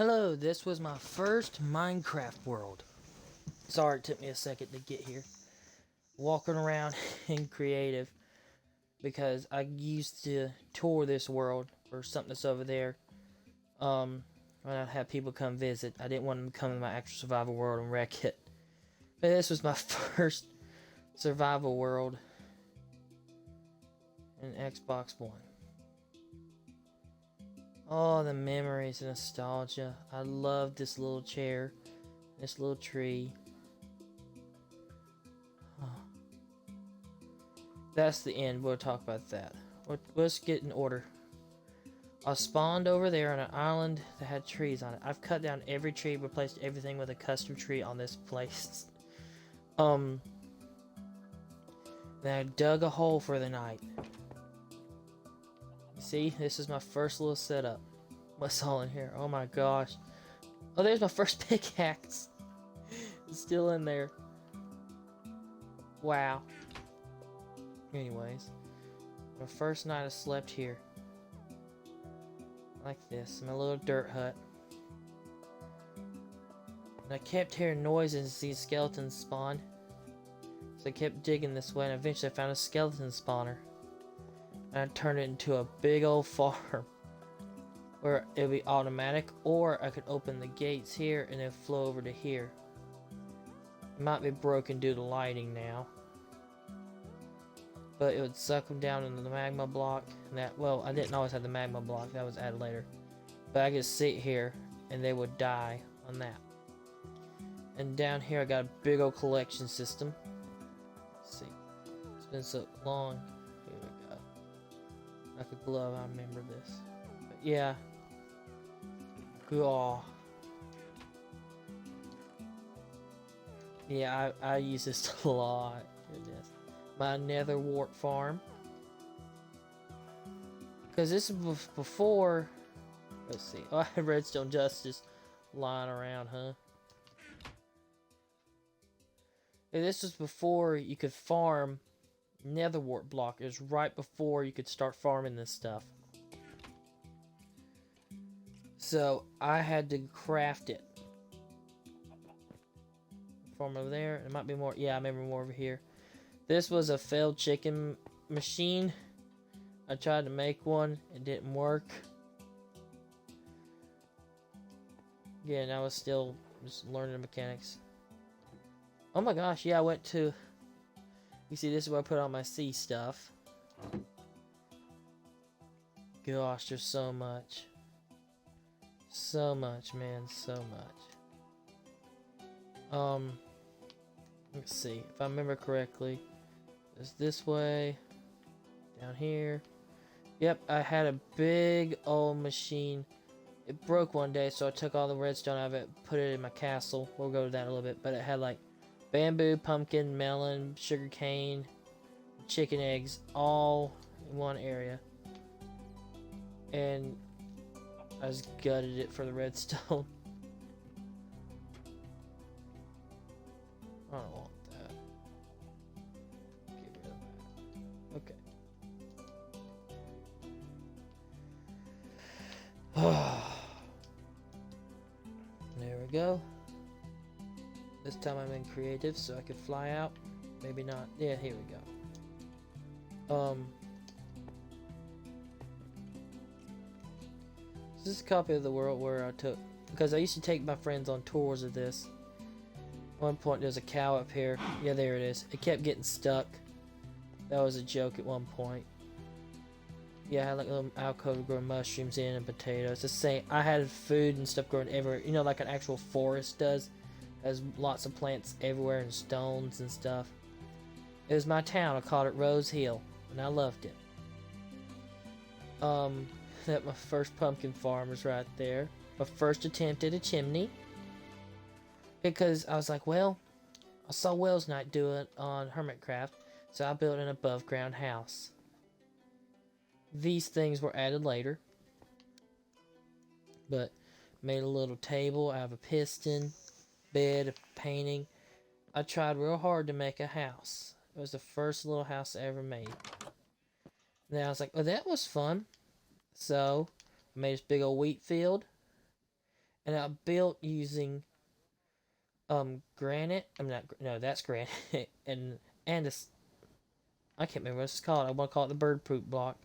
Hello, this was my first Minecraft world. Sorry it took me a second to get here. Walking around in creative because I used to tour this world for something that's over there. When I'd have people come visit, I didn't want them to come to my actual survival world and wreck it. But this was my first survival world in Xbox One. Oh, the memories and nostalgia. I love this little chair, this little tree. That's the end. We'll talk about that. Let's get in order. I spawned over there on an island that had trees on it. I've cut down every tree, replaced everything with a custom tree on this place. Then I dug a hole for the night. See, this is my first little setup. What's all in here? Oh my gosh. Oh, there's my first pickaxe. It's still in there. Wow. Anyways, my first night I slept here. Like this, my little dirt hut. And I kept hearing noises and seeing skeletons spawn. So I kept digging this way and eventually I found a skeleton spawner. And I turned it into a big old farm. Where it would be automatic, or I could open the gates here and then flow over to here. It might be broken due to lighting now. But it would suck them down into the magma block. And that, well, I didn't always have the magma block, that was added later. But I could sit here and they would die on that. And down here I got a big old collection system. Let's see. It's been so long. Here we go. Like a glove, I remember this. But yeah. Oh. Yeah, I use this a lot. Goodness. My nether wart farm. Because this is before. Let's see. Oh, I had redstone justice lying around, huh? And this was before you could farm nether wart block. It was right before you could start farming this stuff. So I had to craft it. Farm over there. It might be more. Yeah, I remember more over here. This was a failed chicken machine. I tried to make one. It didn't work. Again, I was still just learning the mechanics. Oh my gosh, yeah, I went to... You see, this is where I put all my sea stuff. Gosh, there's so much. So much, man, so much. Let's see, if I remember correctly. It's this way. Down here. Yep, I had a big old machine. It broke one day, so I took all the redstone out of it, put it in my castle. We'll go to that in a little bit, but it had like bamboo, pumpkin, melon, sugar cane, chicken eggs, all in one area. And I just gutted it for the redstone. I don't want that. Get rid of that. Okay. There we go. This time I'm in creative so I could fly out. Maybe not. Yeah, here we go. This is a copy of the world where I took, because I used to take my friends on tours of this. At one point there's a cow up here. Yeah, there it is. It kept getting stuck. That was a joke at one point. Yeah, I had like a little alcove to grow mushrooms in and potatoes. The same. I had food and stuff growing everywhere. You know, like an actual forest does. Has lots of plants everywhere and stones and stuff. It was my town. I called it Rose Hill, and I loved it. That my first pumpkin farm was right there. My first attempt at a chimney. Because I was like, well, I saw Wells Knight do it on Hermitcraft, so I built an above ground house. These things were added later. But made a little table out of a piston, bed, a painting. I tried real hard to make a house. It was the first little house I ever made. Then I was like, oh, that was fun. So I made this big old wheat field. and I built using granite. I'm not. No, that's granite, and this. I can't remember what it's called. I want to call it the bird poop block.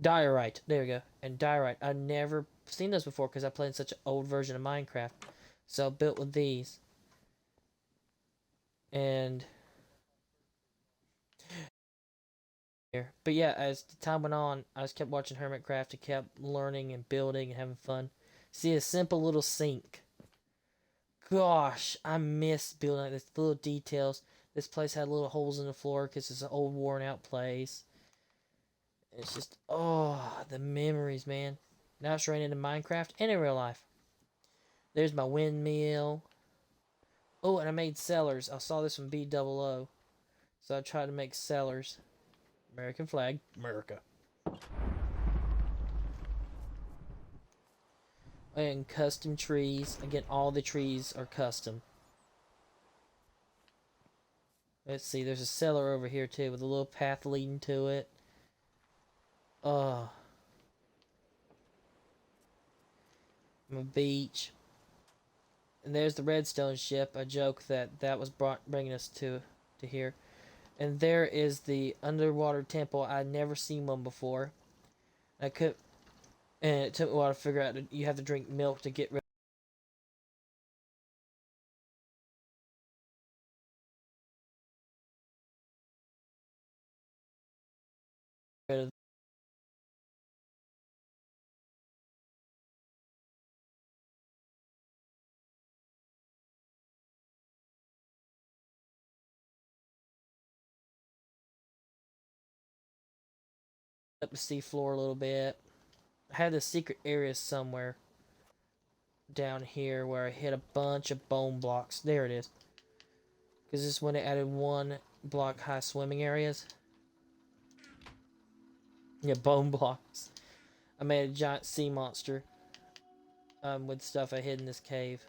Diorite. There we go. And diorite. I've never seen those before because I played such an old version of Minecraft. So I built with these. And here. But yeah, as the time went on, I just kept watching Hermitcraft and kept learning and building and having fun. See a simple little sink. Gosh, I miss building like this little details. This place had little holes in the floor because it's an old worn out place. It's just, oh, the memories, man. Now it's raining in Minecraft and in real life. There's my windmill. Oh, and I made cellars. I saw this from B00. So I tried to make cellars. American flag. America. And custom trees. Again, all the trees are custom. Let's see, there's a cellar over here too with a little path leading to it. I'm a beach. And there's the redstone ship. I joke that was bringing us to here. And there is the underwater temple. I'd never seen one before. And it took me a while to figure out that you have to drink milk to get rid of up the seafloor a little bit. I had a secret area somewhere down here where I hit a bunch of bone blocks. There it is. Because this is when they added 1 block high swimming areas. Yeah, bone blocks. I made a giant sea monster with stuff I hid in this cave.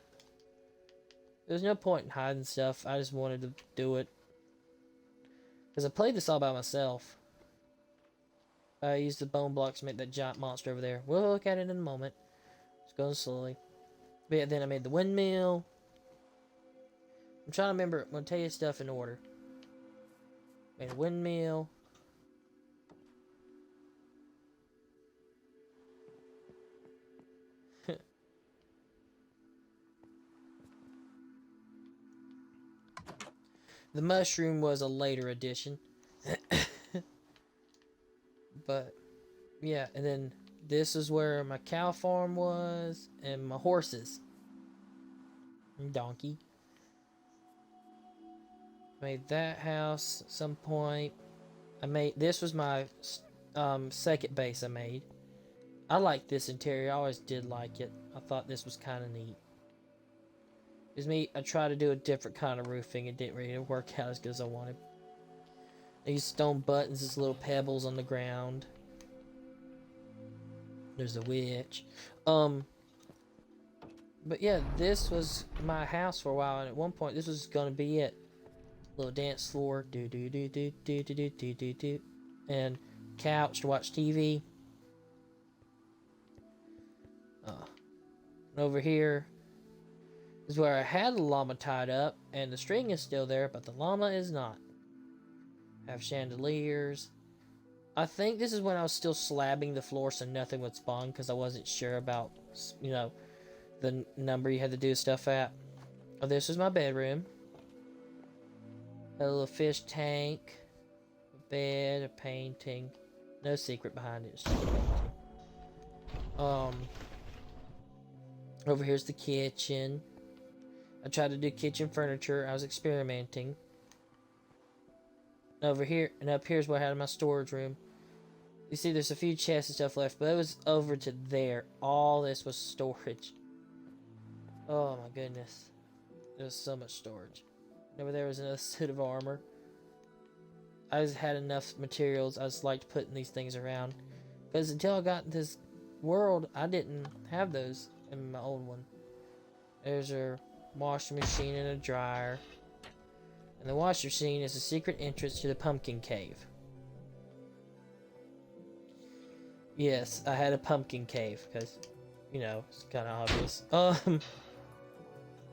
There's no point in hiding stuff. I just wanted to do it. Because I played this all by myself. I used the bone blocks to make that giant monster over there. We'll look at it in a moment. It's going slowly. But yeah, then I made the windmill. I'm trying to remember. I'm going to tell you stuff in order. Made a windmill. The mushroom was a later addition. But yeah, and then this is where my cow farm was and my horses. And donkey. Made that house at some point. This was my second base I made. I like this interior. I always did like it. I thought this was kind of neat. It's me. I tried to do a different kind of roofing. It didn't really work out as good as I wanted. These stone buttons as little pebbles on the ground. There's a witch. But yeah, this was my house for a while, and at one point this was gonna be it. Little dance floor, do do do do do do do do do do, and couch to watch TV. Over here is where I had the llama tied up, and the string is still there, but the llama is not. Have chandeliers. I think this is when I was still slabbing the floor so nothing would spawn because I wasn't sure about, you know, the number you had to do stuff at. Oh, this is my bedroom. A little fish tank, a bed, a painting. No secret behind it. It's just a painting. Over here's the kitchen. I tried to do kitchen furniture. I was experimenting. Over here and up here's where I had my storage room. You see there's a few chests and stuff left, but it was over to there. All this was storage. Oh my goodness. There's so much storage. And over there was another suit of armor. I just had enough materials. I just liked putting these things around. Because until I got this world, I didn't have those in my old one. There's a washing machine and a dryer. And the washing machine is a secret entrance to the pumpkin cave. Yes, I had a pumpkin cave because You know, it's kind of obvious.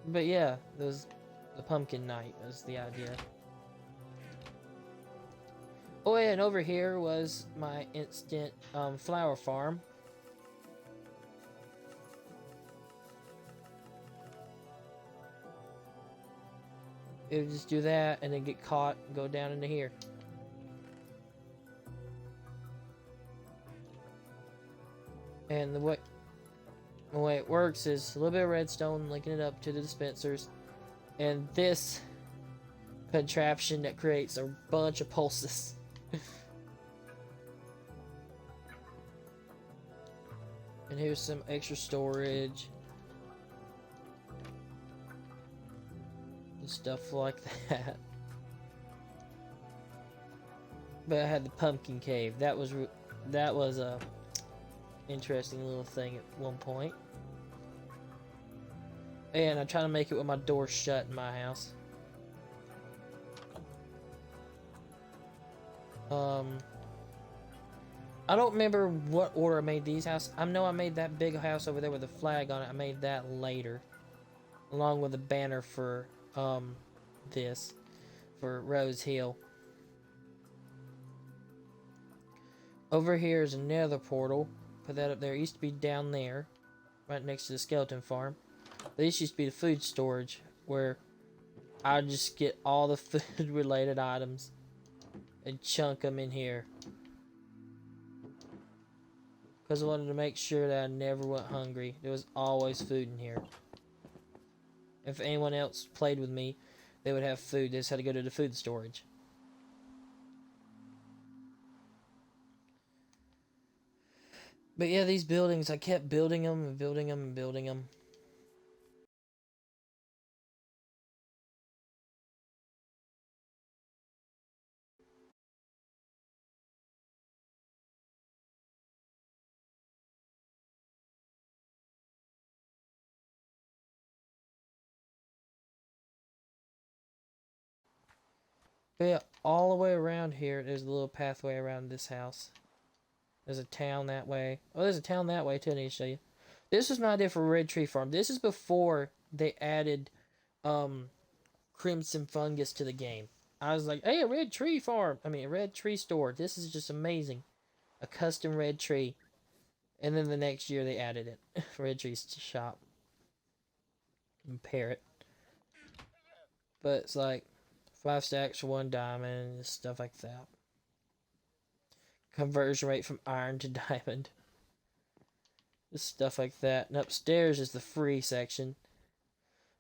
But yeah, the pumpkin night was the idea. Oh yeah, and over here was my instant flower farm. It would just do that and then get caught and go down into here. And the way it works is a little bit of redstone linking it up to the dispensers, and this contraption that creates a bunch of pulses. And here's some extra storage. And stuff like that. But I had the pumpkin cave. That was a interesting little thing at one point. And I try to make it with my door shut in my house. I don't remember what order I made these houses. I know I made that big house over there with a flag on it. I made that later, along with a banner for this, for Rose Hill. Over here is another portal. Put that up there. It used to be down there, right next to the skeleton farm. This used to be the food storage, where I just get all the food related items and chunk them in here. Because I wanted to make sure that I never went hungry. There was always food in here. If anyone else played with me, they would have food. They just had to go to the food storage. But yeah, these buildings, I kept building them and building them and building them. But yeah, all the way around here, there's a little pathway around this house. There's a town that way. Oh, there's a town that way too, I need to show you. This was my idea for Red Tree Farm. This is before they added Crimson Fungus to the game. I was like, hey, a red tree farm. I mean, a red tree store. This is just amazing. A custom red tree. And then the next year they added it. Red tree shop. And parrot. But it's like 5 stacks for 1 diamond and stuff like that. Conversion rate from iron to diamond. Just stuff like that. And upstairs is the free section.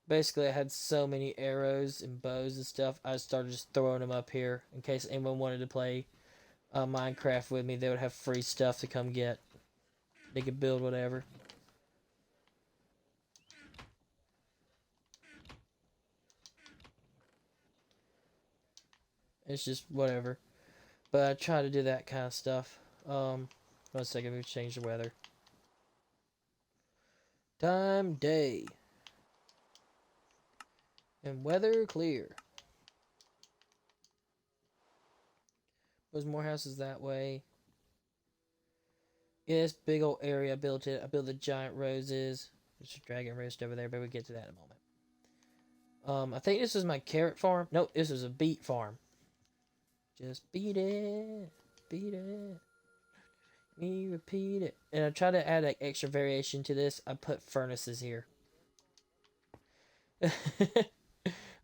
Basically, I had so many arrows and bows and stuff, I started just throwing them up here in case anyone wanted to play Minecraft with me. They would have free stuff to come get. They could build whatever. It's just whatever. But I try to do that kind of stuff. 1 second, we change the weather. Time, day. And weather, clear. There's more houses that way. Yeah, this big old area I built it. I built the giant roses. There's a dragon roost over there, but we'll get to that in a moment. I think this was my carrot farm. Nope, this was a beet farm. Just beat it. Beat it. Me repeat it. And I try to add like extra variation to this. I put furnaces here.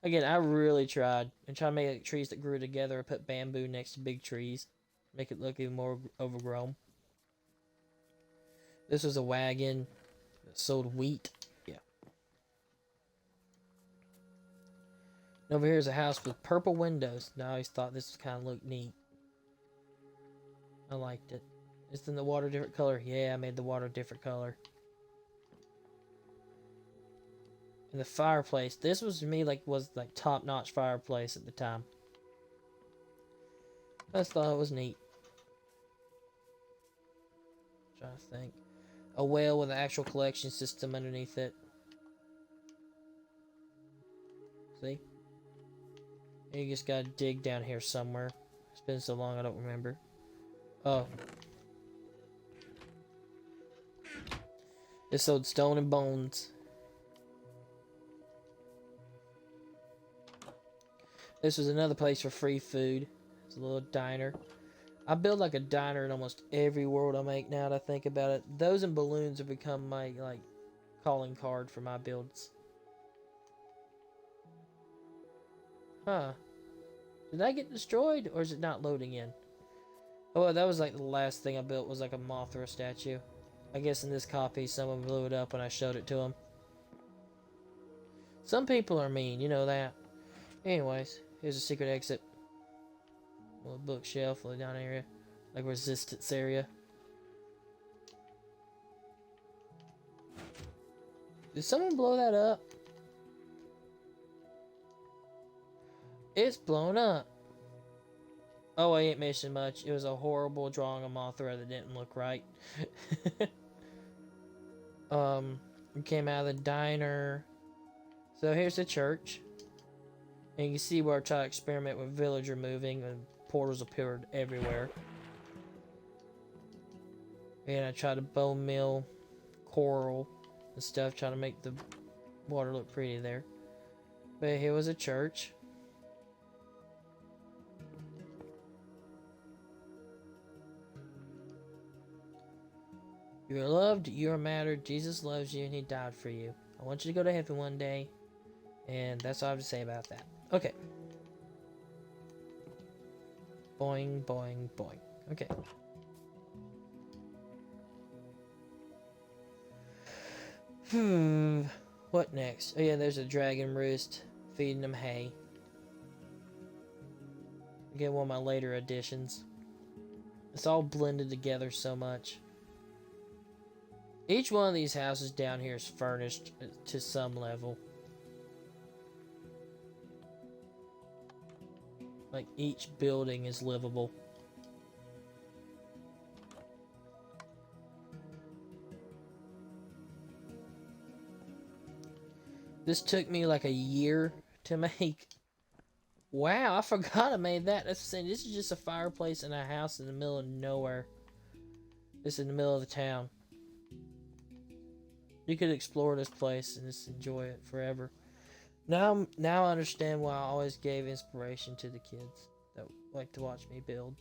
Again, I really tried. And try to make like, trees that grew together. I put bamboo next to big trees. Make it look even more overgrown. This was a wagon that sold wheat. Yeah. And over here is a house with purple windows. And I always thought this kind of looked neat. I liked it. Isn't the water different color? Yeah, I made the water different color. And the fireplace. This was to me was top-notch fireplace at the time. I just thought it was neat. I'm trying to think. A well with an actual collection system underneath it. See? And you just gotta dig down here somewhere. It's been so long I don't remember. Oh. It sold stone and bones. This was another place for free food. It's a little diner. I build like a diner in almost every world I make now that I think about it. Those and balloons have become my like calling card for my builds. Huh. Did that get destroyed or is it not loading in? Oh, that was like the last thing I built was like a Mothra statue. I guess in this copy someone blew it up when I showed it to them. Some people are mean, you know that. Anyways, here's a secret exit. A little bookshelf, little down area. Like resistance area. Did someone blow that up? It's blown up. Oh, I ain't missing much. It was a horrible drawing of Mothra that didn't look right. We came out of the diner. So here's the church. And you can see where I try to experiment with villager moving and portals appeared everywhere. And I tried to bone mill coral and stuff, trying to make the water look pretty there. But here was a church. You are loved, you are mattered, Jesus loves you, and he died for you. I want you to go to heaven one day, and that's all I have to say about that. Okay. Boing, boing, boing. Okay. What next? Oh yeah, there's a dragon roost feeding them hay. Again, one of my later additions. It's all blended together so much. Each one of these houses down here is furnished to some level. Like each building is livable. This took me like a year to make. Wow, I forgot I made that. That's insane. This is just a fireplace in a house in the middle of nowhere. This is in the middle of the town. You could explore this place and just enjoy it forever. Now I understand why I always gave inspiration to the kids that like to watch me build.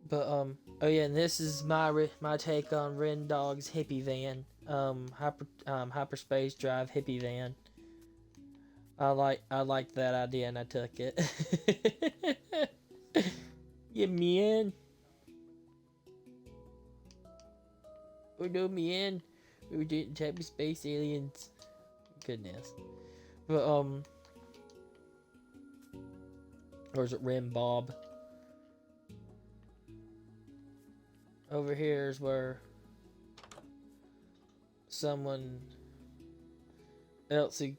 But oh yeah, and this is my take on Ren Dog's hippie van, hyperspace drive hippie van. I liked that idea and I took it. Yeah, man. Or no, man. We didn't type of space aliens. Goodness. But or is it Ren Bob? Over here is where someone else who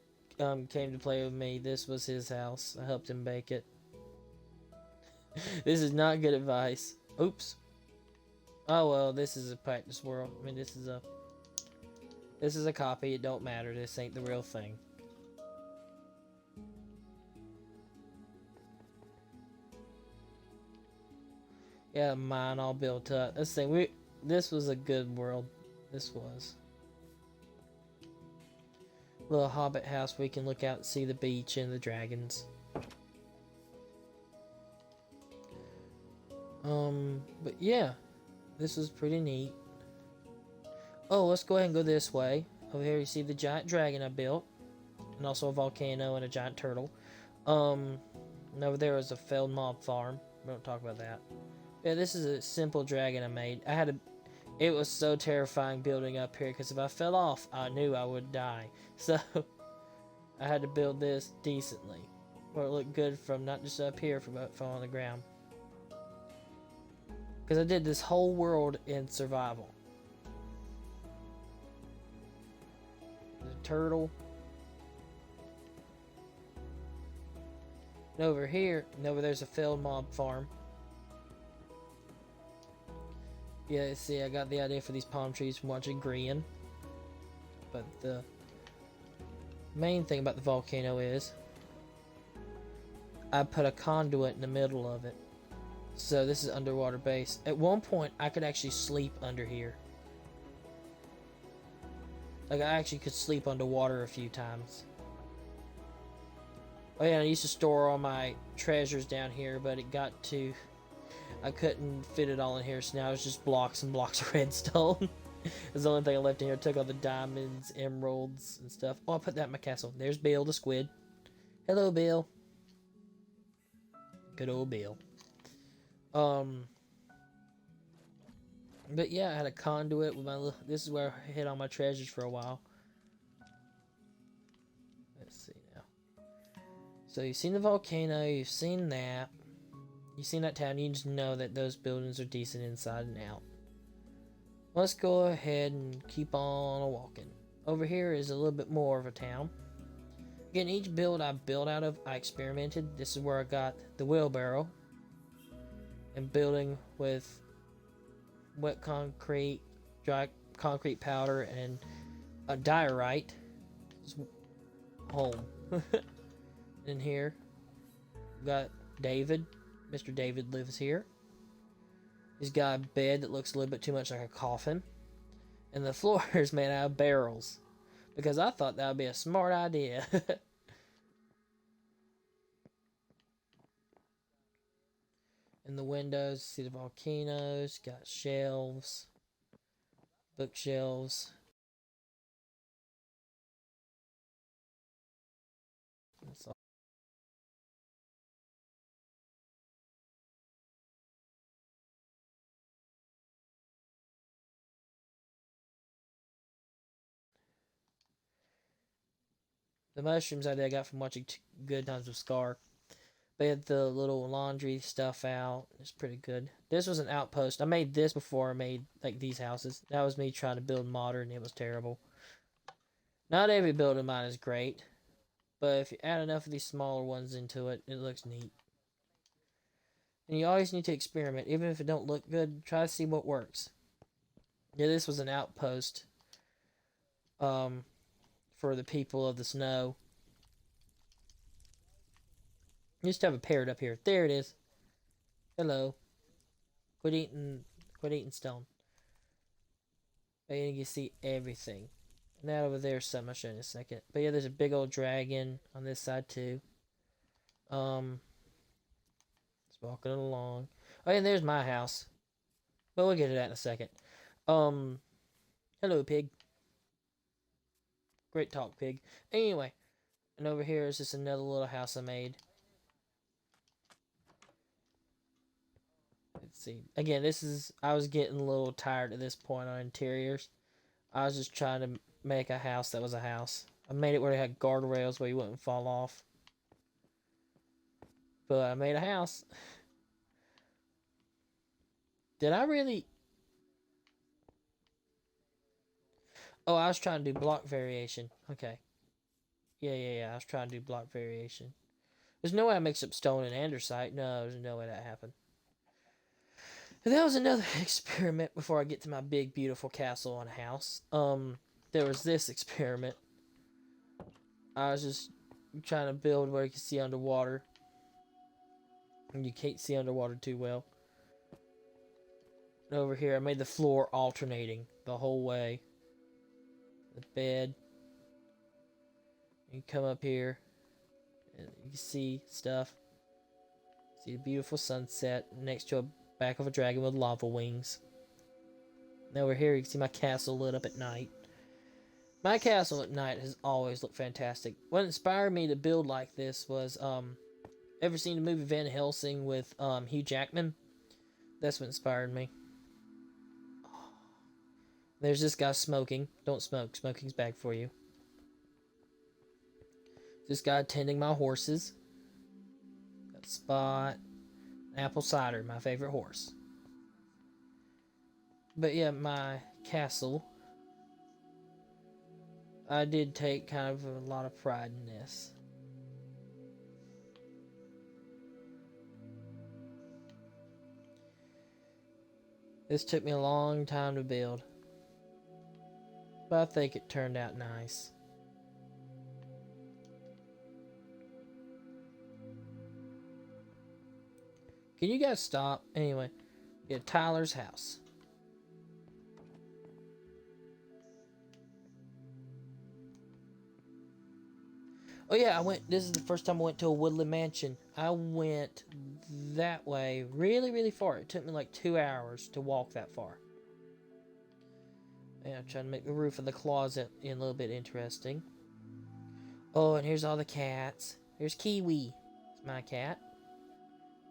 came to play with me. This was his house. I helped him bake it. This is not good advice. Oops. Oh well, this is a practice world. I mean, this is a copy. It don't matter. This ain't the real thing. Yeah, mine all built up. Let's see. This was a good world. This was. Little hobbit house where you can look out and see the beach and the dragons. But yeah, this was pretty neat. Oh, let's go ahead and go this way. Over here you see the giant dragon I built. And also a volcano and a giant turtle. And over there is a failed mob farm. We don't talk about that. Yeah, this is a simple dragon I made. It was so terrifying building up here because if I fell off, I knew I would die. So, I had to build this decently. Where it looked good from not just up here, from on the ground. Because I did this whole world in survival. There's a turtle. And over here, and over there's a failed mob farm. Yeah, see, I got the idea for these palm trees from watching Grian. But the main thing about the volcano is I put a conduit in the middle of it. So this is underwater base. At one point, I could actually sleep under here. Like, I actually could sleep underwater a few times. Oh yeah, I used to store all my treasures down here, but it got to... I couldn't fit it all in here, so now it's just blocks and blocks of redstone. That's the only thing I left in here. I took all the diamonds, emeralds, and stuff. Oh, I put that in my castle. There's Bill the squid. Hello, Bill. Good old Bill. But yeah, I had a conduit with my little... This is where I hid all my treasures for a while. Let's see now. So you've seen the volcano, you've seen that. You've seen that town, you just know that those buildings are decent inside and out. Let's go ahead and keep on walking. Over here is a little bit more of a town. Again, each build I built out of, I experimented. This is where I got the wheelbarrow. And building with wet concrete, dry concrete powder, and a diorite. Home. In here, we got David. Mr. David lives here. He's got a bed that looks a little bit too much like a coffin. And the floor is made out of barrels. Because I thought that would be a smart idea. In the windows, see the volcanoes, got shelves, bookshelves. That's all. The mushrooms I got from watching Good Times with Scar. They had the little laundry stuff out. It's pretty good. This was an outpost. I made this before I made like these houses. That was me trying to build modern. It was terrible. Not every build of mine is great, but if you add enough of these smaller ones into it, it looks neat. And you always need to experiment. Even if it don't look good, try to see what works. Yeah, this was an outpost for the people of the snow. You used to have a parrot up here. There it is. Hello. Quit eating stone. And you can see everything. And that over there is something I'll show you in a second. But yeah, there's a big old dragon on this side too. Just walking along. Oh yeah, and there's my house. But we'll get to that in a second. Hello, pig. Great talk, pig. Anyway, and over here is just another little house I made. Let's see. Again, I was getting a little tired at this point on interiors. I was just trying to make a house that was a house. I made it where it had guardrails where you wouldn't fall off. But I made a house. Did I really... Oh, I was trying to do block variation. Okay. Yeah. I was trying to do block variation. There's no way I mixed up stone and andesite. No, there's no way that happened. And that was another experiment before I get to my big, beautiful castle and house. There was this experiment. I was just trying to build where you can see underwater. And you can't see underwater too well. And over here, I made the floor alternating the whole way. The bed. You come up here. And you can see stuff. See a beautiful sunset next to a back of a dragon with lava wings. And over here, you can see my castle lit up at night. My castle at night has always looked fantastic. What inspired me to build like this was, ever seen the movie Van Helsing with Hugh Jackman? That's what inspired me. There's this guy smoking. Don't smoke. Smoking's bad for you. This guy tending my horses. Got Spot. Apple Cider, my favorite horse. But yeah, my castle. I did take kind of a lot of pride in this. This took me a long time to build. But I think it turned out nice. Can you guys stop? Anyway, yeah, Tyler's house. Oh yeah, this is the first time I went to a Woodland Mansion. I went that way really, really far. It took me like 2 hours to walk that far. Yeah, I'm trying to make the roof of the closet a little bit interesting. Oh, and here's all the cats. Here's Kiwi. It's my cat.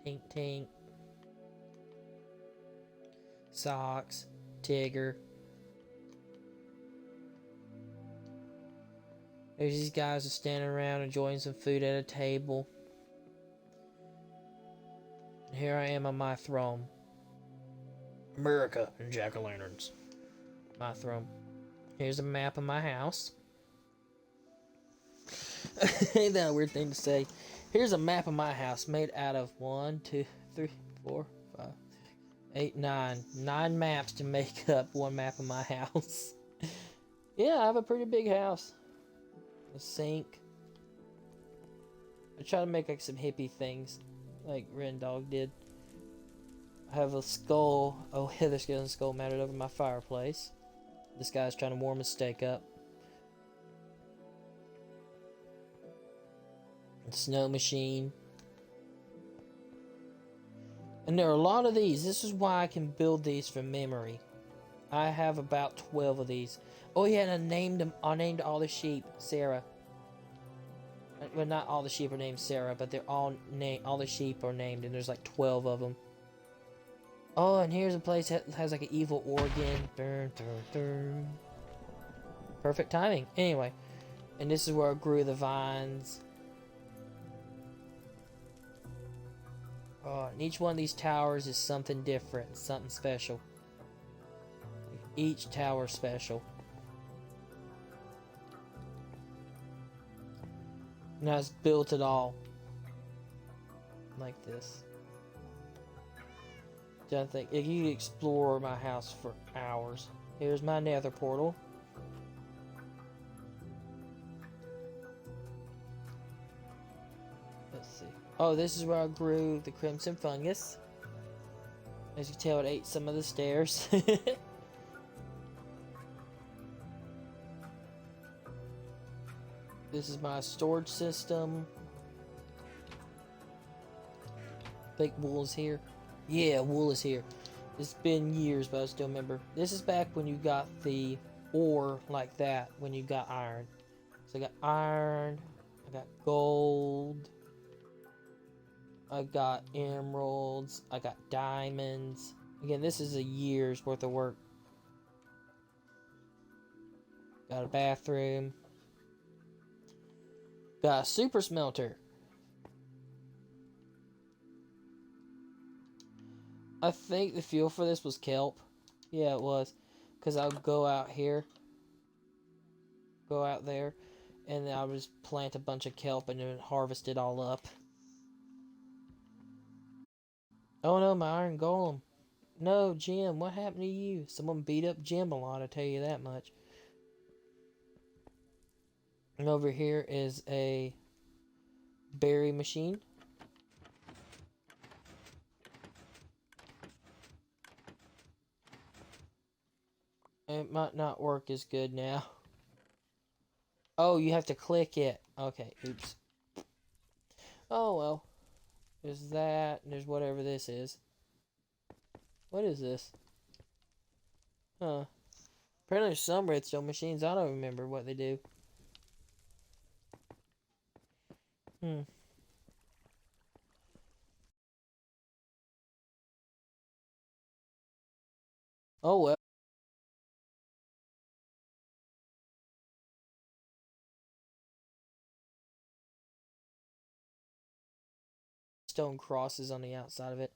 Tink Tink. Socks. Tigger. There's these guys just standing around enjoying some food at a table. And here I am on my throne. America and jack-o'-lanterns. My throne. Here's a map of my house. Ain't that a weird thing to say? Here's a map of my house made out of 1, 2, 3, 4, 5, 8, 9. 9 maps to make up one map of my house. Yeah, I have a pretty big house. A sink. I try to make like some hippie things, like Ren Dog did. I have a skull. Oh, yeah, there's a skull mounted over my fireplace. This guy's trying to warm his steak up. A snow machine. And there are a lot of these. This is why I can build these from memory. I have about 12 of these. Oh yeah, and I named them. I named all the sheep Sarah. Well, not all the sheep are named Sarah, but they're all named. All the sheep are named, and there's like 12 of them. Oh, and here's a place that has like an evil organ. Dun, dun, dun. Perfect timing. Anyway, and this is where I grew the vines. Oh, and each one of these towers is something different, something special. Each tower special. And I just built it all like this. I think you can explore my house for hours. Here's my nether portal. Let's see. Oh, this is where I grew the crimson fungus. As you can tell, it ate some of the stairs. This is my storage system. I think wool is here. Yeah, wool is here. It's been years, but I still remember. This is back when you got the ore like that, when you got iron. So I got iron, I got gold, I got emeralds, I got diamonds. Again, this is a year's worth of work. Got a bathroom. Got a super smelter. I think the fuel for this was kelp. Yeah, it was. Because I'll go out here. Go out there. And then I'll just plant a bunch of kelp and then harvest it all up. Oh no, my iron golem. No, Jim, what happened to you? Someone beat up Jim a lot, I tell you that much. And over here is a berry machine. It might not work as good now. Oh, you have to click it. Okay, oops. Oh well. There's that, and there's whatever this is. What is this? Huh. Apparently there's some redstone machines. I don't remember what they do. Oh well. Stone crosses on the outside of it.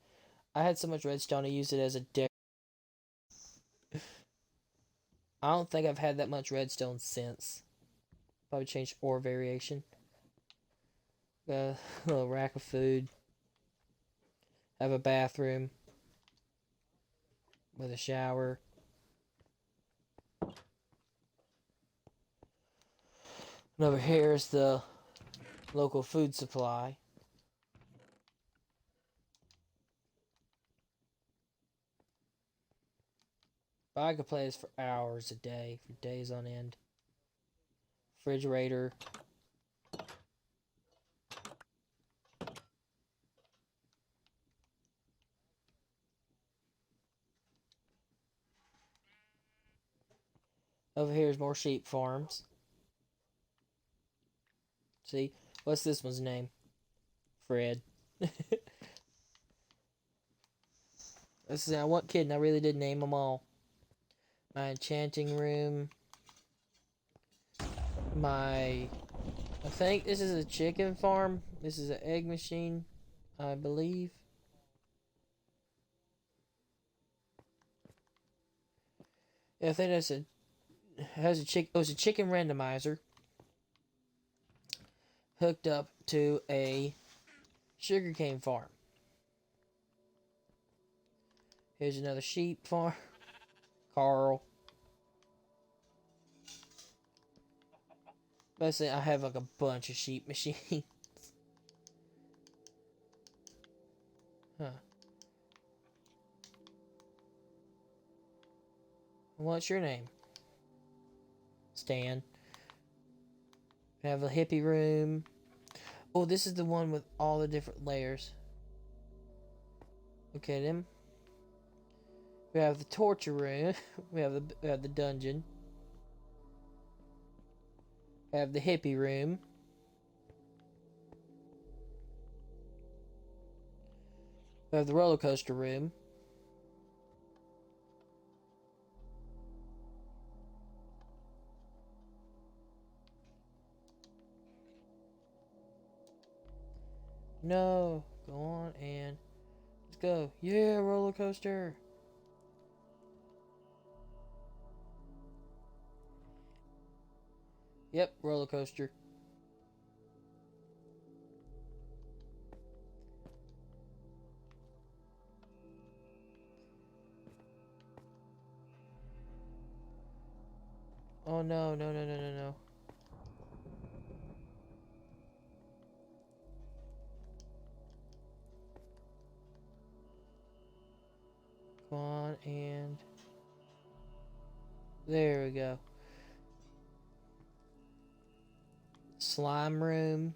I had so much redstone I used it as a deck. I don't think I've had that much redstone since. Probably changed ore variation. Got a little rack of food. Have a bathroom. With a shower. And over here is the local food supply. But I could play this for hours a day, for days on end. Refrigerator. Over here is more sheep farms. See? What's this one's name? Fred. Let's see, I want kid, and I really did name them all. My enchanting room. I think this is a chicken farm. This is an egg machine, I believe. Yeah, I think that's it was a chicken randomizer hooked up to a sugarcane farm. Here's another sheep farm. Carl. Basically, I have like a bunch of sheep machines. Huh. What's your name? Stan. We have a hippie room. Oh, this is the one with all the different layers. Okay, then. We have the torture room. we have the dungeon. We have the hippie room. We have the roller coaster room. No, go on and let's go. Yeah, roller coaster. Yep, roller coaster. Oh no, no, no, no, no, no. Go on and there we go. Slime room.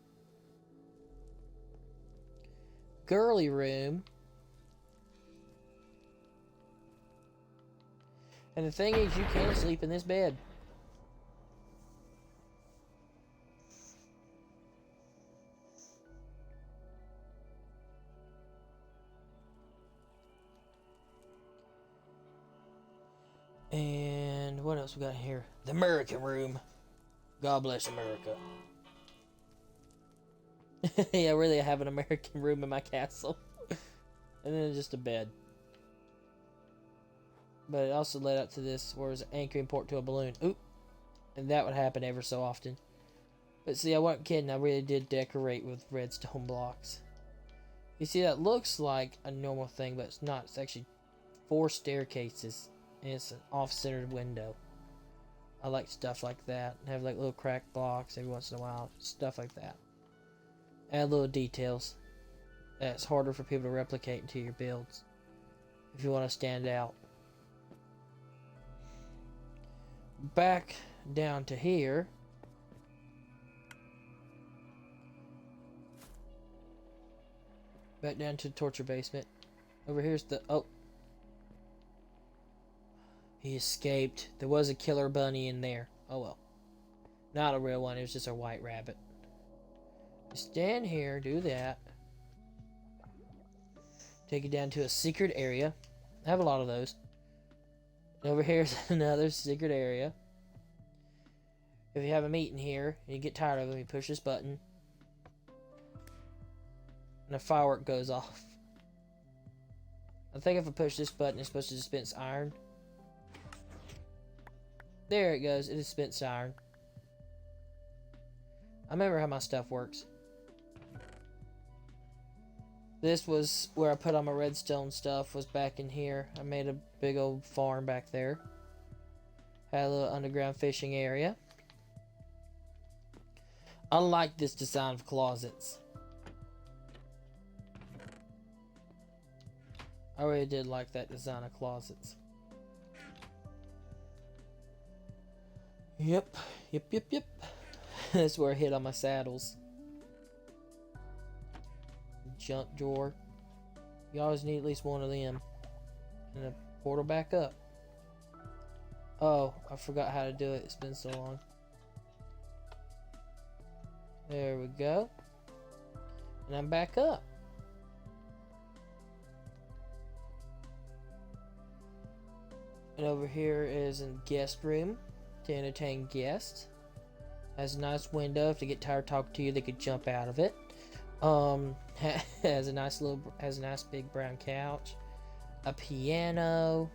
Girly room. And the thing is, you can sleep in this bed. And what else we got here? The American room. God bless America. Yeah, really, I have an American room in my castle. And then just a bed. But it also led up to this, where it's an anchoring port to a balloon. Oop. And that would happen ever so often. But see, I wasn't kidding. I really did decorate with redstone blocks. You see, that looks like a normal thing, but it's not. It's actually 4 staircases. And it's an off-centered window. I like stuff like that. Have like little cracked blocks every once in a while. Stuff like that. Add little details. That's harder for people to replicate into your builds. If you want to stand out. Back down to here. Back down to the torture basement. Over here's the... Oh. He escaped. There was a killer bunny in there. Oh well. Not a real one. It was just a white rabbit. Stand here. Do that. Take it down to a secret area. I have a lot of those. And over here's another secret area. If you have a meeting here and you get tired of them, you push this button. And a firework goes off. I think if I push this button, it's supposed to dispense iron. There it goes. It dispensed iron. I remember how my stuff works. This was where I put all my redstone stuff, was back in here. I made a big old farm back there. Had a little underground fishing area. I like this design of closets. I really did like that design of closets. Yep. Yep, yep, yep. That's where I hit on my saddles. Junk drawer. You always need at least one of them. And a portal back up. Oh, I forgot how to do it. It's been so long. There we go. And I'm back up. And over here is a guest room to entertain guests. Has a nice window. If they get tired talking to you, they could jump out of it. Has a nice big brown couch, a piano,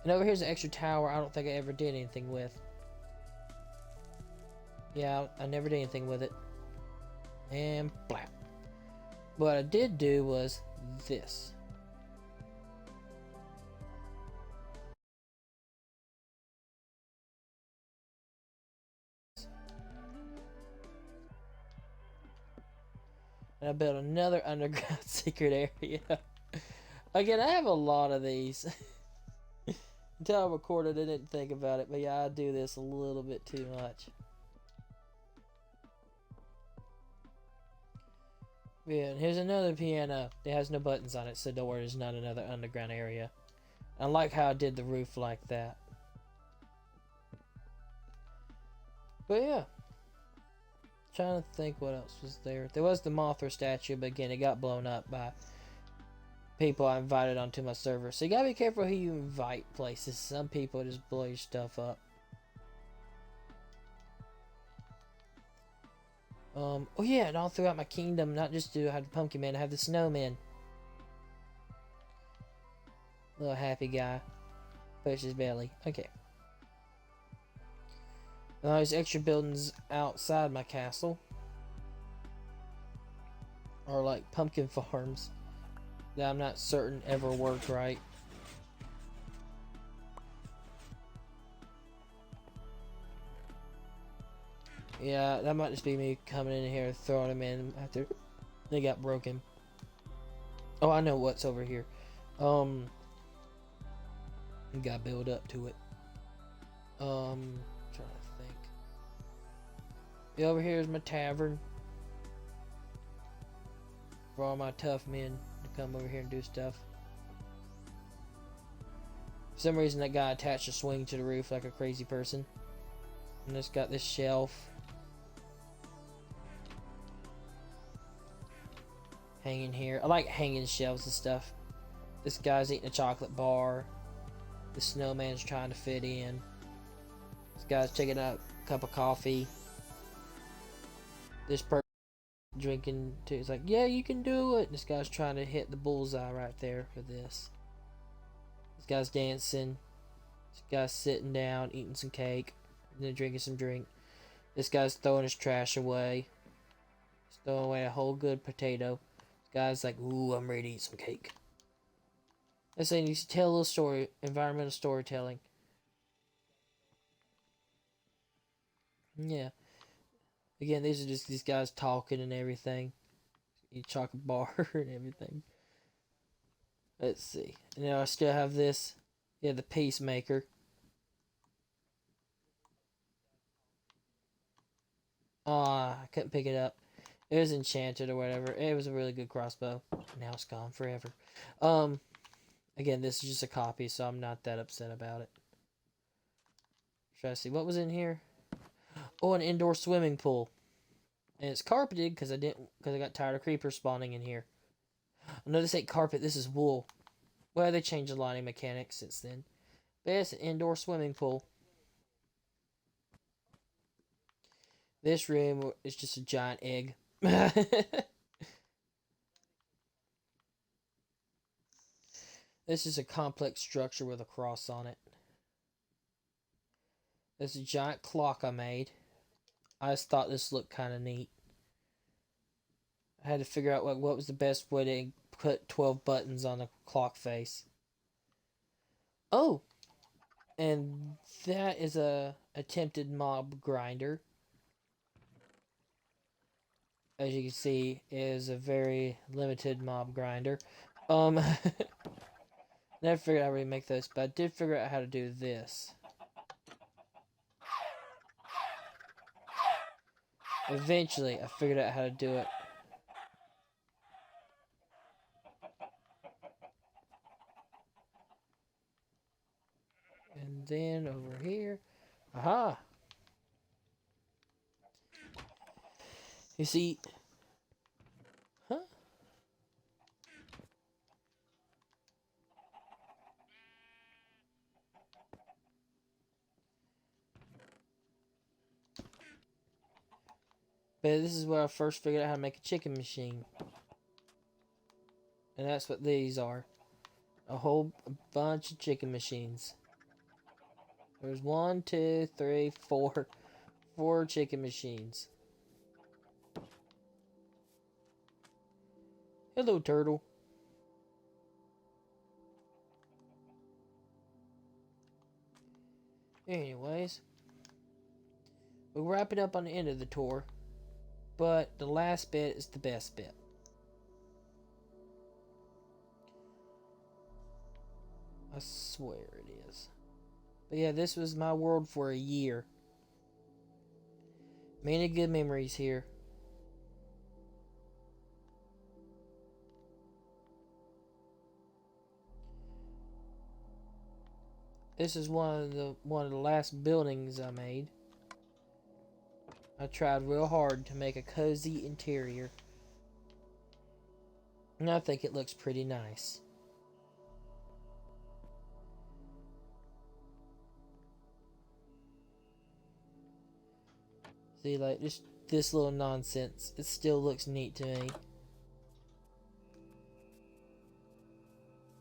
and over here's an extra tower. I don't think I ever did anything with. Yeah, I never did anything with it. And blap. What I did do was this. And I built another underground secret area. Again, I have a lot of these. Until I recorded, I didn't think about it, but yeah, I do this a little bit too much. Yeah, and here's another piano. It has no buttons on it, so don't worry, there's not another underground area. I like how I did the roof like that. But yeah. Trying to think what else was there. There was the Mothra statue, but again, it got blown up by people I invited onto my server. So you gotta be careful who you invite places. Some people just blow your stuff up. Oh yeah, and all throughout my kingdom, not just do I have the Pumpkin Man, I have the Snowman. Little happy guy. Push his belly. Okay. Now there's extra buildings outside my castle. Or like pumpkin farms that I'm not certain ever worked right. Yeah, that might just be me coming in here and throwing them in after they got broken. Oh, I know what's over here. Gotta build up to it. Trying to think. Yeah, over here is my tavern. For all my tough men to come over here and do stuff. For some reason that guy attached a swing to the roof like a crazy person. And it's got this shelf. Hanging here. I like hanging shelves and stuff. This guy's eating a chocolate bar. The snowman's trying to fit in. This guy's taking a cup of coffee. This person drinking too. It's like, yeah, you can do it. This guy's trying to hit the bullseye right there for this. This guy's dancing. This guy's sitting down, eating some cake, and then drinking some drink. This guy's throwing his trash away. He's throwing away a whole good potato. This guy's like, ooh, I'm ready to eat some cake. Let's say you need to tell a little story, environmental storytelling. Yeah. Again, these are just these guys talking and everything. Eat chocolate bar and everything. Let's see. Now I still have this. Yeah, the Peacemaker. Ah, I couldn't pick it up. It was enchanted or whatever. It was a really good crossbow. Now it's gone forever. Again, this is just a copy, so I'm not that upset about it. Try to see what was in here. Oh, an indoor swimming pool. And it's carpeted because I got tired of creepers spawning in here. Oh, no, this ain't carpet. This is wool. Well, they changed the lighting mechanics since then. But yeah, it's an indoor swimming pool. This room is just a giant egg. This is a complex structure with a cross on it. There's a giant clock I made. I just thought this looked kind of neat. I had to figure out what was the best way to put 12 buttons on a clock face. Oh! And that is a attempted mob grinder. As you can see, it is a very limited mob grinder. Never figured out how to make this, but I did figure out how to do this. Eventually, I figured out how to do it. And then over here, aha! You see, huh? But this is where I first figured out how to make a chicken machine. And that's what these are. A whole bunch of chicken machines. There's 1, 2, 3, 4. 4 chicken machines. Hello, turtle. Anyways, we're wrapping up on the end of the tour, but the last bit is the best bit. I swear it is. But yeah, this was my world for a year. Many good memories here. This is one of the last buildings I made. I tried real hard to make a cozy interior. And I think it looks pretty nice. See, like this little nonsense, it still looks neat to me.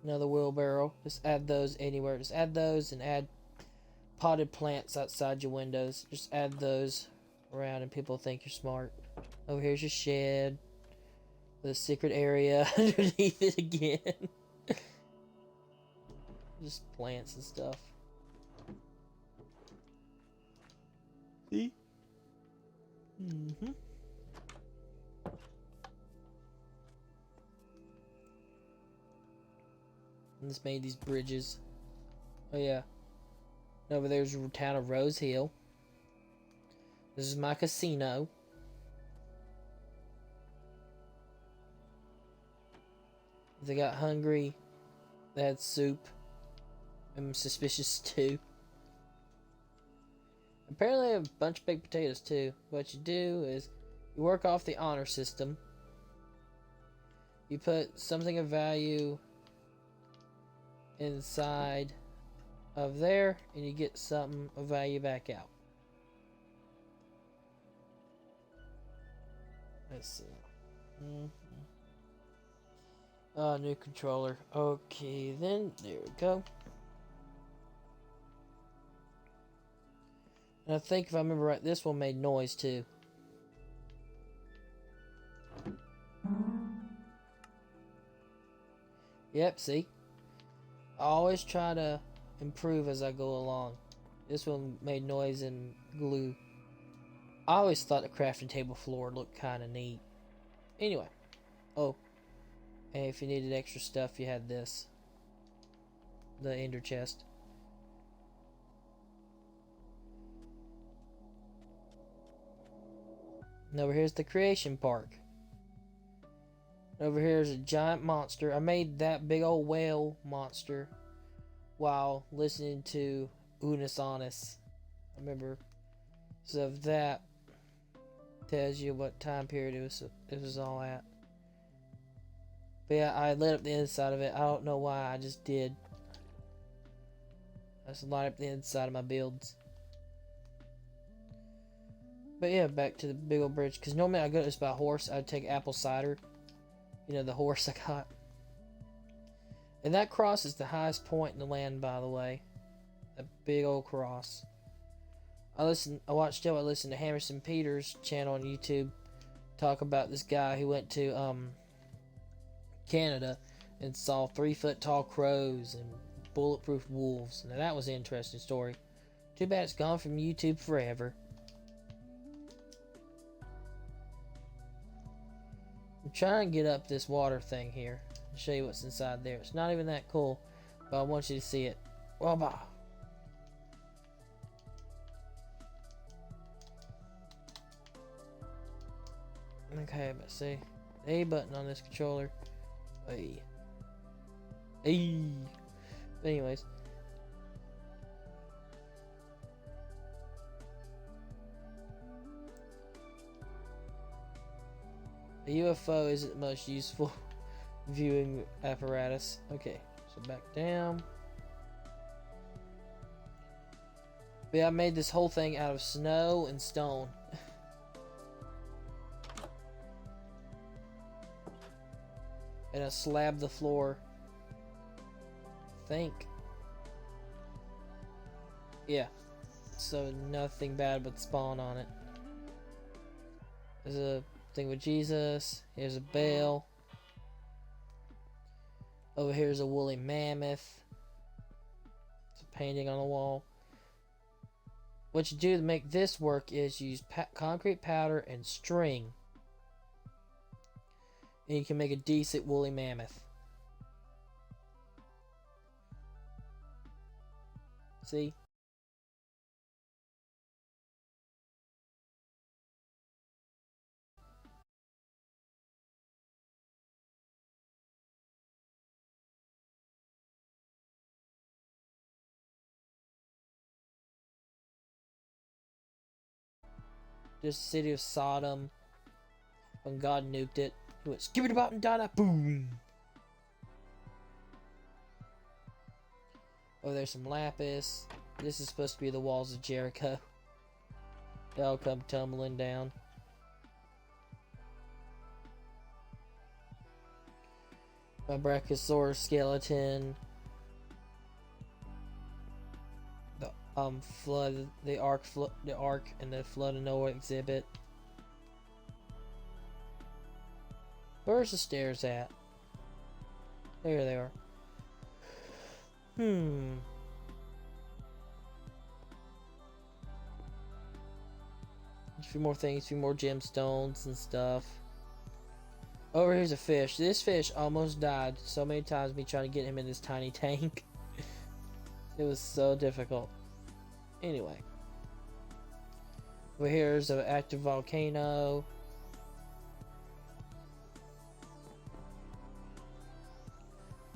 Another wheelbarrow. Just add those anywhere. Just add those and add potted plants outside your windows. Just add those around and people think you're smart. Over here's your shed. With a secret area underneath it again. Just plants and stuff. See? Mm-hmm. And just made these bridges. Oh yeah. And over there's the town of Rose Hill. This is my casino. If they got hungry, they had soup and suspicious stew. Apparently, a bunch of baked potatoes too. What you do is you work off the honor system. You put something of value inside of there, and you get something of value back out. Let's see. New controller. Okay, then there we go. And I think if I remember right, this one made noise too. Yep, see? I always try to improve as I go along. This one made noise and glue. I always thought the crafting table floor looked kind of neat. Anyway. Oh. And if you needed extra stuff, you had this. The ender chest. And over here's the creation park. Over here is a giant monster. I made that big old whale monster while listening to Unus Annus. I remember. So that tells you what time period it was all at. But yeah, I lit up the inside of it. I don't know why, I just did. I just light up the inside of my builds. But yeah, back to the big old bridge. Because normally I go to this by horse. I'd take apple cider. You know, the horse I got. And that cross is the highest point in the land, by the way. That big old cross. I listened to Hammerson Peters' channel on YouTube talk about this guy who went to Canada and saw 3-foot tall crows and bulletproof wolves. Now that was an interesting story. Too bad it's gone from YouTube forever. I'm trying to get up this water thing here and show you what's inside there. It's not even that cool, but I want you to see it. Wabba! Okay, but see, the A button on this controller. Hey. Hey. But anyways. A UFO isn't the most useful viewing apparatus. Okay, so back down. But yeah, I made this whole thing out of snow and stone. And I slabbed the floor. I think. Yeah. So nothing bad would spawn on it. There's a thing with Jesus. Here's a bell. Over here's a woolly mammoth. It's a painting on the wall. What you do to make this work is use concrete powder and string. And you can make a decent woolly mammoth. See? This city of Sodom. When God nuked it. He went, skip it about and die, boom! Oh, there's some lapis. This is supposed to be the walls of Jericho. They all come tumbling down. My Brachiosaurus skeleton. The flood, the ark, and the flood of Noah exhibit. Where's the stairs at? There they are. A few more things, a few more gemstones and stuff. Over here's a fish. This fish almost died so many times me trying to get him in this tiny tank. It was so difficult. Anyway. Over here's an active volcano.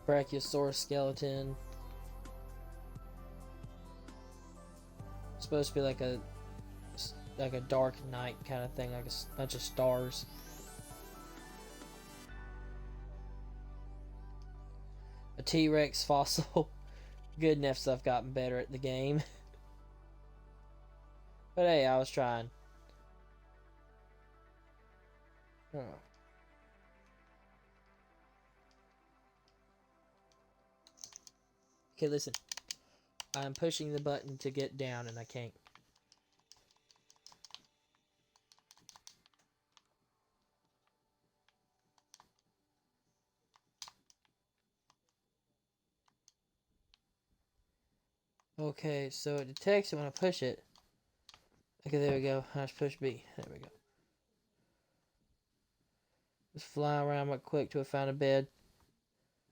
Brachiosaurus skeleton. It's supposed to be like a dark night kind of thing, like a bunch of stars. A T-Rex fossil. Good enough stuff gotten better at the game. But hey, I was trying. Oh. Okay, listen. I'm pushing the button to get down and I can't. Okay, so it detects it when I push it. Okay, there we go. I just push B. There we go. Just fly around real quick till I find a bed.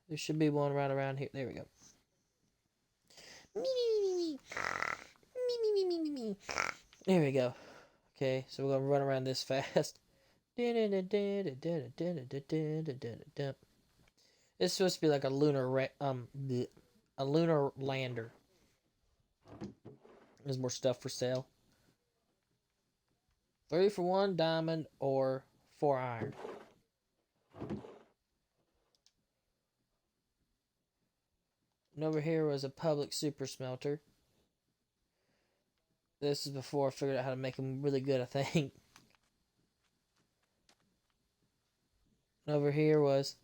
There should be one right around here. There we go. There we go. Okay, so we're gonna run around this fast. It's supposed to be like a lunar a lunar lander. There's more stuff for sale. 3 for 1 diamond or 4 iron. And over here was a public super smelter. This is before I figured out how to make them really good, I think. And over here was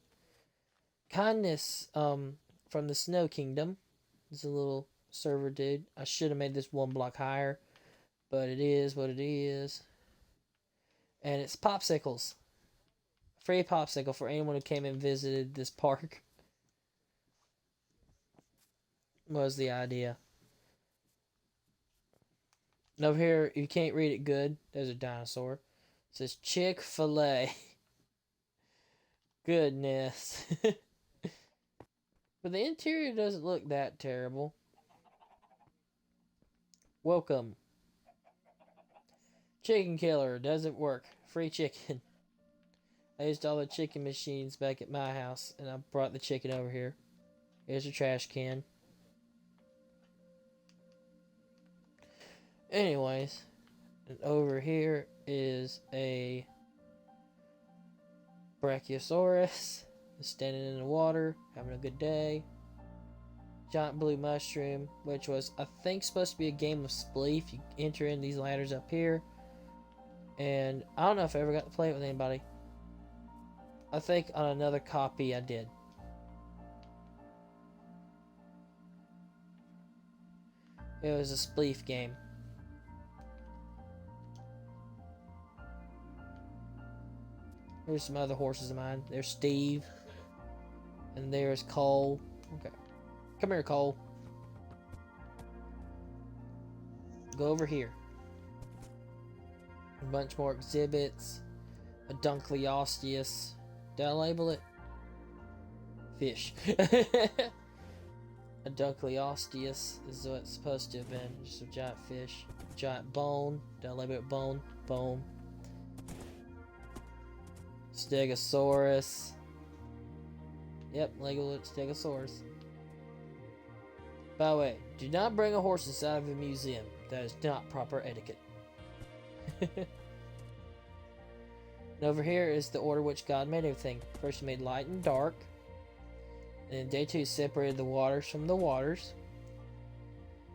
kindness from the Snow Kingdom. It's a little server dude. I should have made this 1 block higher, but it is what it is. And it's popsicles. Free popsicle for anyone who came and visited this park. Was the idea. And over here, you can't read it good. There's a dinosaur. It says Chick-fil-A. Goodness. But the interior doesn't look that terrible. Welcome. Chicken killer doesn't work. Free chicken. I used all the chicken machines back at my house, and I brought the chicken over here. Here's a trash can. Anyways, and over here is a Brachiosaurus standing in the water, having a good day. Giant blue mushroom, which was, I think, supposed to be a game of Spleef. You enter in these ladders up here. And I don't know if I ever got to play it with anybody. I think on another copy I did. It was a Spleef game. Here's some other horses of mine. There's Steve. And there's Cole. Okay. Come here, Cole. Go over here. A bunch more exhibits. A Dunkleosteus. Did I label it? Fish. A Dunkleosteus is what it's supposed to have been. Just a giant fish. Giant bone. Did I label it bone? Bone. Stegosaurus. Yep, label it Stegosaurus. By the way, do not bring a horse inside of a museum. That is not proper etiquette. And over here is the order which God made everything. First he made light and dark. And then day 2 separated the waters from the waters.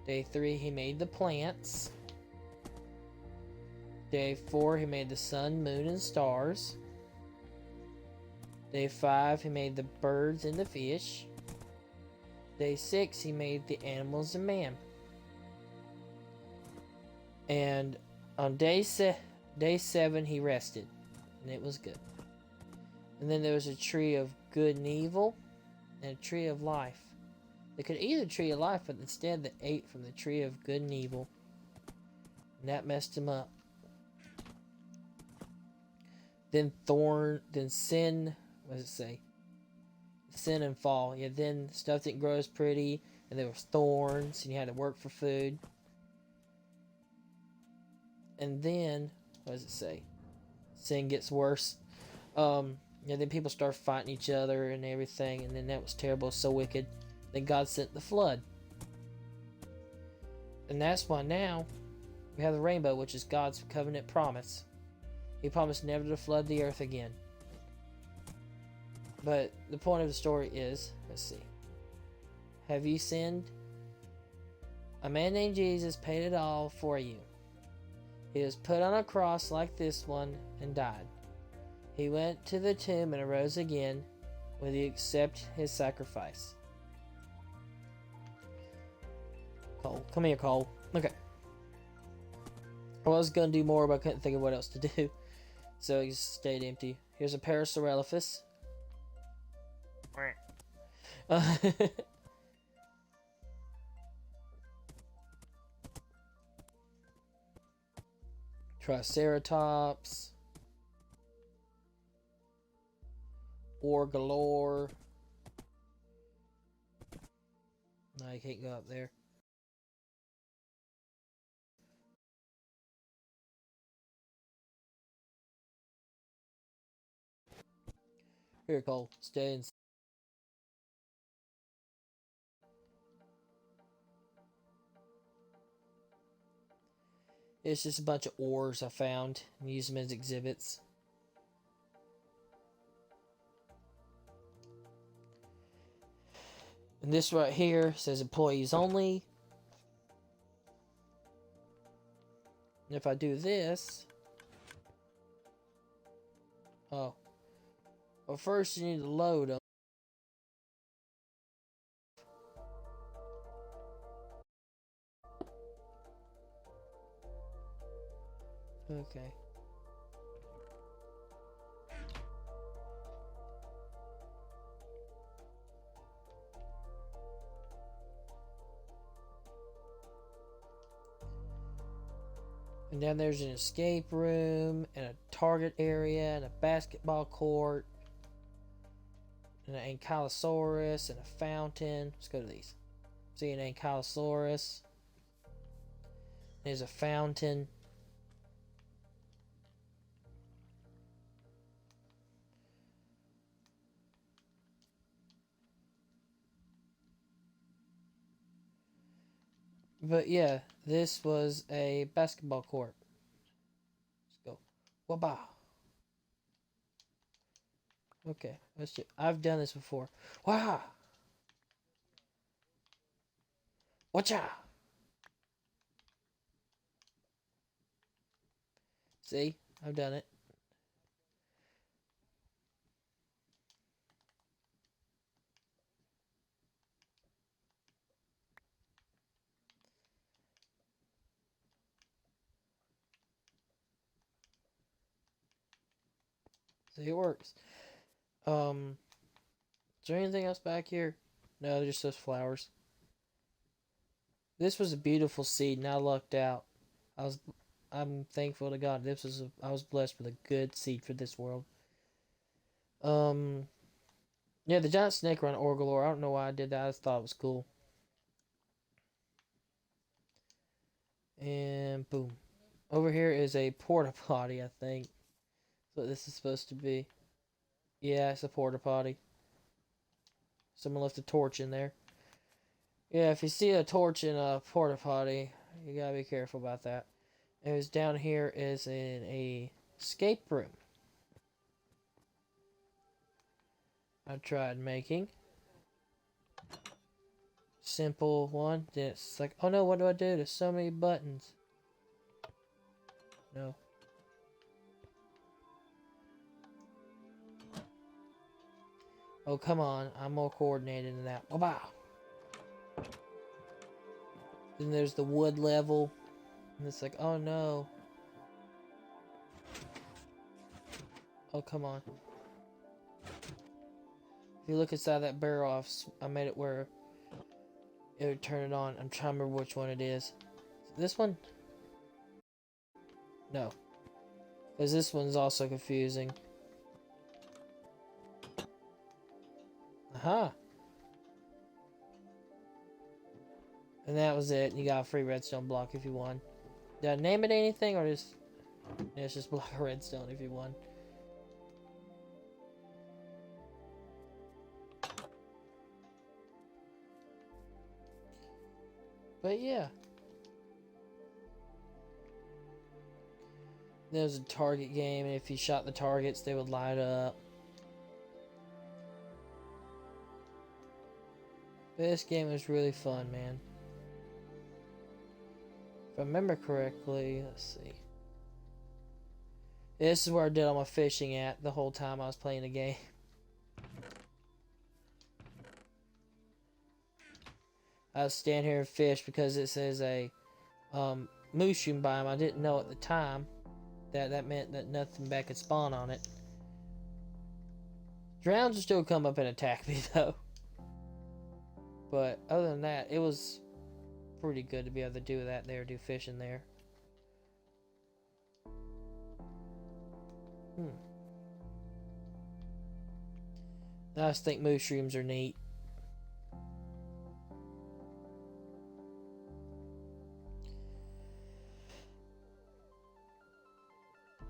Day 3 he made the plants. Day 4 he made the sun, moon, and stars. Day 5 he made the birds and the fish. Day 6 he made the animals and man. And on day 7 he rested. And it was good. And then there was a tree of good and evil. And a tree of life. They could eat the tree of life, but instead they ate from the tree of good and evil. And that messed him up. Then sin, what does it say? Sin and fall. Yeah, then stuff didn't grow as pretty, and there was thorns, and you had to work for food. And then, what does it say? Sin gets worse. Yeah, then people start fighting each other and everything, and then that was terrible, so wicked. Then God sent the flood. And that's why now we have the rainbow, which is God's covenant promise. He promised never to flood the earth again. But the point of the story is, let's see. Have you sinned? A man named Jesus paid it all for you. He was put on a cross like this one and died. He went to the tomb and arose again. Will you accept his sacrifice? Cole, come here, Cole. Okay. I was going to do more, but I couldn't think of what else to do. So he stayed empty. Here's a Parasaurolophus. Triceratops. Ore galore. No, you can't go up there. Here, Cole. Stay in. It's just a bunch of ores I found and used them as exhibits. And this right here says employees only. And if I do this... Oh. Well, first you need to load them. Okay. And then there's an escape room, and a target area, and a basketball court, and an Ankylosaurus, and a fountain. Let's go to these. See an Ankylosaurus. There's a fountain. But yeah, this was a basketball court. Let's go. Waba. Okay, let's do. I've done this before. Wow. Watcha. See, I've done it. See, it works. Is there anything else back here? No, just those flowers. This was a beautiful seed, and I lucked out. I was, I'm thankful to God. I was blessed with a good seed for this world. Um, yeah, the giant snake around Orgalore. I don't know why I did that. I just thought it was cool. And boom. Over here is a porta potty, I think. That's what this is supposed to be. Yeah, it's a porta potty. Someone left a torch in there. Yeah, if you see a torch in a porta potty, you gotta be careful about that. And down here is in a escape room. I tried making simple one. Then it's like, oh no, what do I do? There's so many buttons. No. Oh come on, I'm more coordinated than that. Wow. Then there's the wood level, and it's like, oh no. Oh come on. If you look inside that barrel, I made it where it would turn it on. I'm trying to remember which one it is. This one? No. Because this one's also confusing. Aha. And that was it. You got a free redstone block if you won. Did I name it anything or just... Yeah, it's just block of redstone if you won. But yeah. There's a target game, and if you shot the targets, they would light up. But this game was really fun, man. If I remember correctly, let's see. This is where I did all my fishing at the whole time I was playing the game. I was standing here and fish because it says a mushroom biome. I didn't know at the time that meant that nothing back could spawn on it. Drowns will still come up and attack me though. But other than that, it was pretty good to be able to do that there, do fishing there. I just think mushrooms are neat.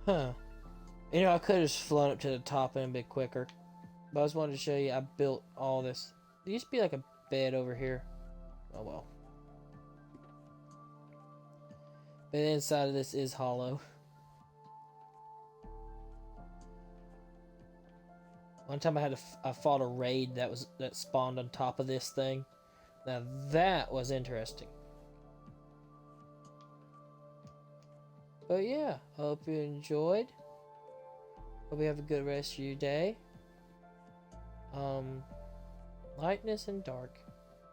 Huh. You know, I could have just flown up to the top and a bit quicker. But I just wanted to show you I built all this. There used to be like a bed over here. Oh well. But the inside of this is hollow. One time I fought a raid that spawned on top of this thing. Now that was interesting. But yeah, hope you enjoyed. Hope you have a good rest of your day. Lightness and dark.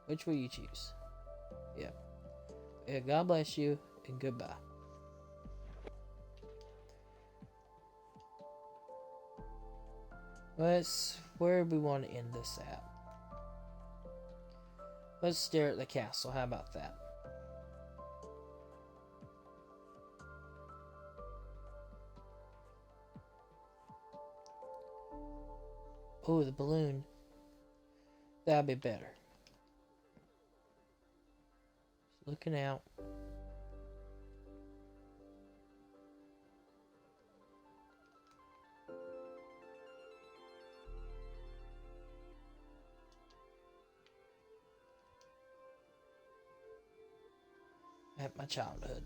Which will you choose? Yeah, God bless you and goodbye. Where do we want to end this at? Let's stare at the castle. How about that? Oh, the balloon. That'd be better. Just looking out. at my childhood.